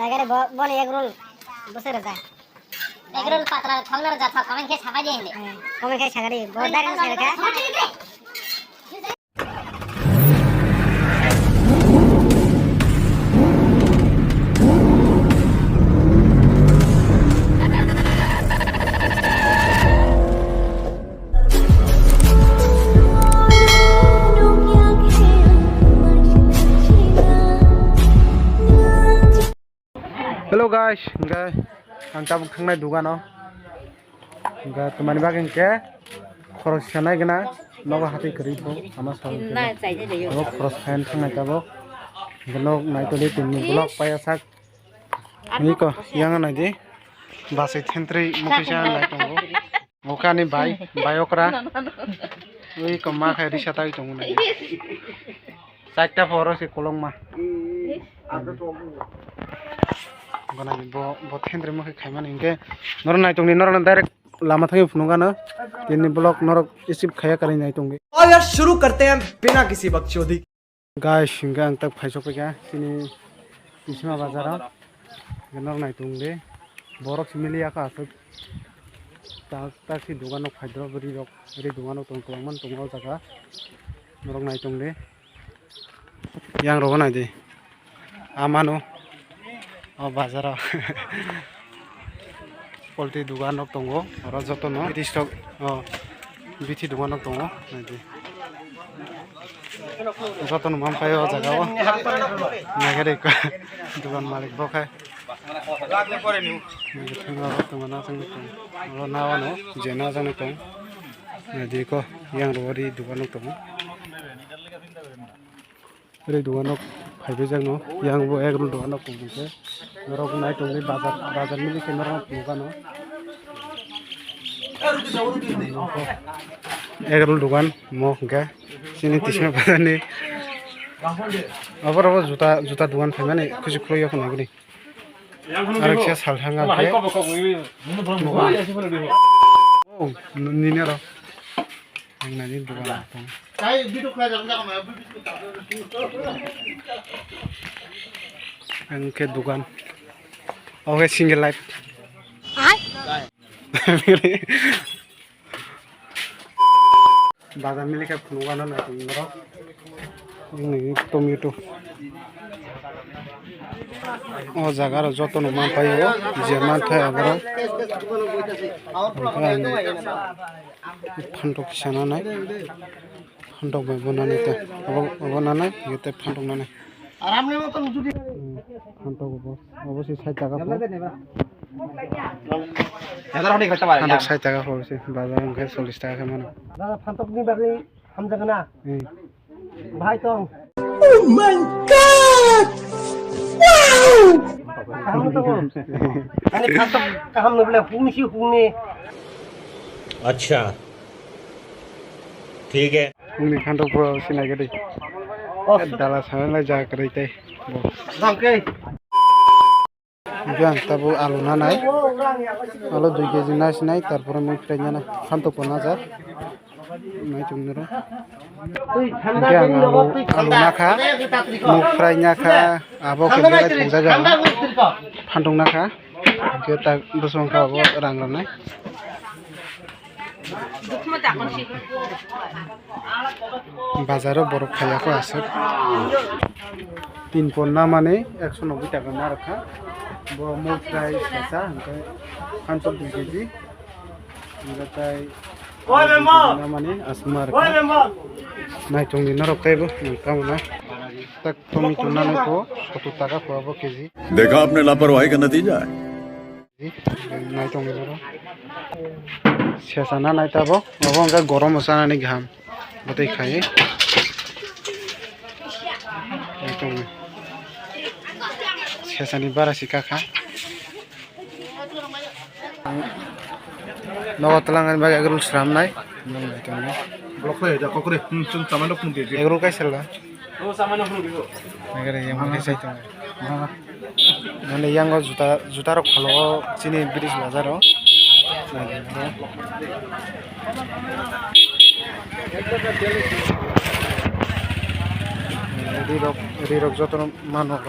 লাগারে বলে এগরোল বসে যায় এগরোল পাতলা খাওয়ার যা থা কমেন্ট কে ছাপা দিয়ে কমেন্ট কে ছাগাড়ি গোদার ছেড়ে Hello guys, enggak angkap kangnai dugano. Enggak teman bagian ke khoros sanai gena nogo hati keribu ama sal. Nogo khoros fan kangnai tabo. Genok nai toli timni blog paya sak. Ni ko yang anai di basi thentri mukisa nai tongo. Mukani bayokra. Ui ko ma khai risata tongo nai. Sakta foros e kolong ma. Gana bo thendre mo khaimani inge nor nai tongni nor direct lama thai phununga na tinni block nor isip khaya kari nai tongi और यार शुरू करते हैं बिना किसी बकचोदी guys inga ang tak phaisok ka tini isma bazara nor nai tongde borok simili aka asuk tak si dugano phaidro bari rok ri dugano tongklangman tongal jaga norok nai tongde yang rogo nai de amano Oh bazar poultry dugan ok tongo aro joto no stock bithi dugan ok tongo nadi joto no mampai o jaga o nagare ka dugan malik bo khai lagle pore niu thanga tongana sang tong aro nawa no jena jang tong nadi ko yang rori dugan ok tongo रे दुकान फाइबे जंग yang bo egrol dukan ok tongo norok nai tongni bazar mili ke norok dukan egrol dukan mo ke sini tisme badani abor juta dukan phaimani khushi khloyo khona gni areksia salhanga ke oh ninero nani dukan tong angke dukan oke single life bazar mili ke phunugano na tingro ini tomato o jagar joto no man payo je man thai abaro phantok sana nai phantok ba bonani te bonanai yete phantok nanai আরামনে মতন যদি পhantok অবশ্যই 60 টাকা পাবো হাজার হতে ঘটা পারে 60 টাকা পাবো বাজার অঙ্কে 40 টাকা মানে দাদা phantok নি বারে হাম জায়গা না ভাই তো ও মাই গড ওয়াও আরে phantok কাম নবলে হুংসি হুংনে अच्छा ठीक है হুংনি phantok pro Sinai Gede dala sana ja karite দামকে Gan tabu alu nanai alu 2 kg na sinai tarpore moi fry na phantok ko na jar nai chungnero তুই ঠান্ডা দিন নব তুই alu na kha mo fry nya kha abo ke bela thungja ja ঠান্ডা করছিস তো phantok na kha ke ta dosong kha abo rang ranai bazaro borok khaya ko asuk 3 pon na mane 190 টাকা না রাখা bo mo fry sa angkai phantok 2 kg ngatai ওই member na mane asmar ওই member nai chongni narok taibo kamana tak tomi chunane ko 70 টাকা পাবো KG देखा आपने लापरवाही का नतीजा है nai chongni narok sesana nai tabo abo angka gorom osana ni gham batai khai chongni sesani bara sika kha nawa talangan bagi agrul sram nai Blok lah ya, kok kure, sama dok mungkin. agrul kai selga Oh sama dok mungkin. negara yang mana sai tong nane yang go juta ro khalo chini bridge bazar o rirok jotono manok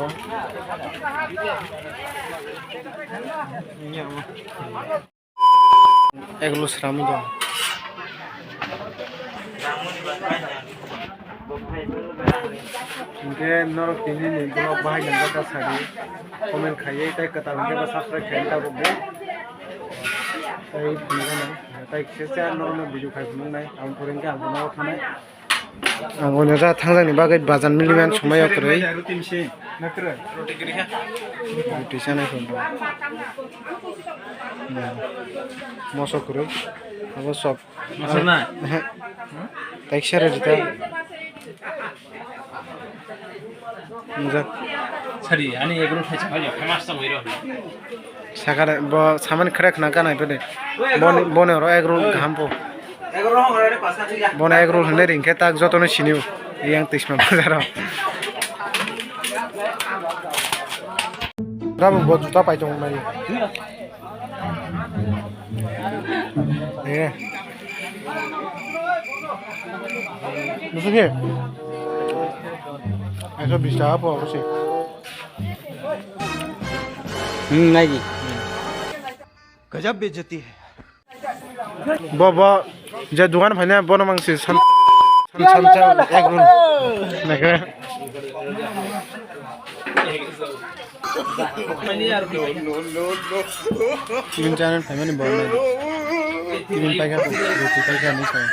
egulo srami dong इनके नर किन्हीं ने blog बाहर जंगल का sari comment खाइए ताकि कतार उनके बस सब्सक्राइब करता बोले ताकि बुना ना ताकि कैसे नर में वीडियो खाई बुना नहीं हम करेंगे हम बुना उठाने हम वो नज़र थांगला नहीं बाकी बाजार में लिमान समय होते रही रोटी से नहीं करता मौसम करो अब सब ताकि शरीर जिता सरी आणि एग्रो खायचं पाहिजे फेमस तर होईल सागर सामान खडक नाका नाही पडे बने रो एग रोल घामपो बने एग रोल हने रिंके ताक जतनो सिनिउ yang tisma bazaro rabu buat juta pai jong mai eh musuh ke eso bisa apa sih नहीं गजब बेइज्जती है बाबा जे दुकान भाइना बन मांगसे सान एक रोल नगे तीन चैनल फैमिली बोल रहे तीन पैका रोटी पैका नहीं सही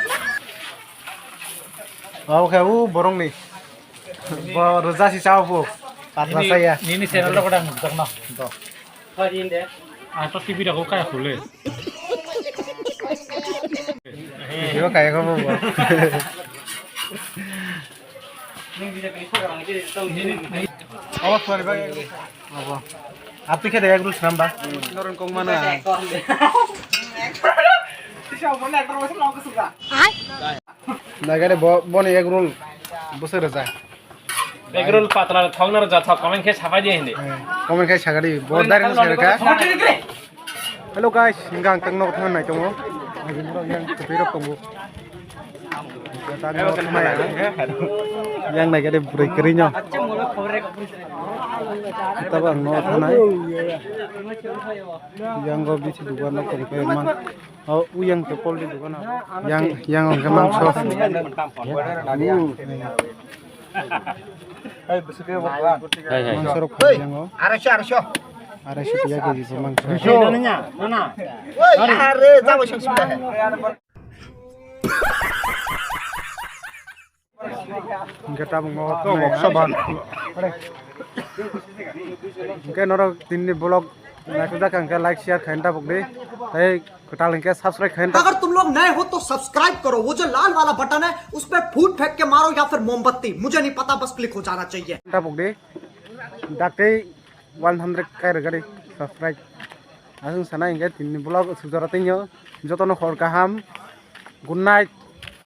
आओ क्या वो बोरोंग नहीं वो रोजा सी चाव वो पातला saya ini channel lo kadang ngetok no to kalian deh atau TV dah kok kayak boleh video kayak kamu awas mari bang apa api ke daya terus nambah turun kong mana nagare bon egg roll bosor raja एग्रोल पातला थंगनर जाथा comment के छापा दिए Hindi comment kai sagari bodar kan serka hello guys hinggang tengno thon nai tongo agimro yang kepiro tongo yang naik ada burai kerinya kita bang no thonai yang go bisi dukan nak kari mang oh yang tepol di dukan yang kemang so hai besok bukan mangso rok yang go arasho tiga kg mangso nanya nana अरे जाओ शक्ति है kita mau saban ke noro tinni blog na kuda kan ka like share khain ta bukde tai kutal ke subscribe khain ta अगर तुम लोग नए हो तो सब्सक्राइब करो वो जो लाल वाला बटन है उस पर फूट फेंक के मारो या फिर मोमबत्ती मुझे नहीं पता बस क्लिक हो जाना चाहिए ta bukde dakte 100 kai regari subscribe asung sana inge tinni blog sujara tinyo jotono khor kaham good night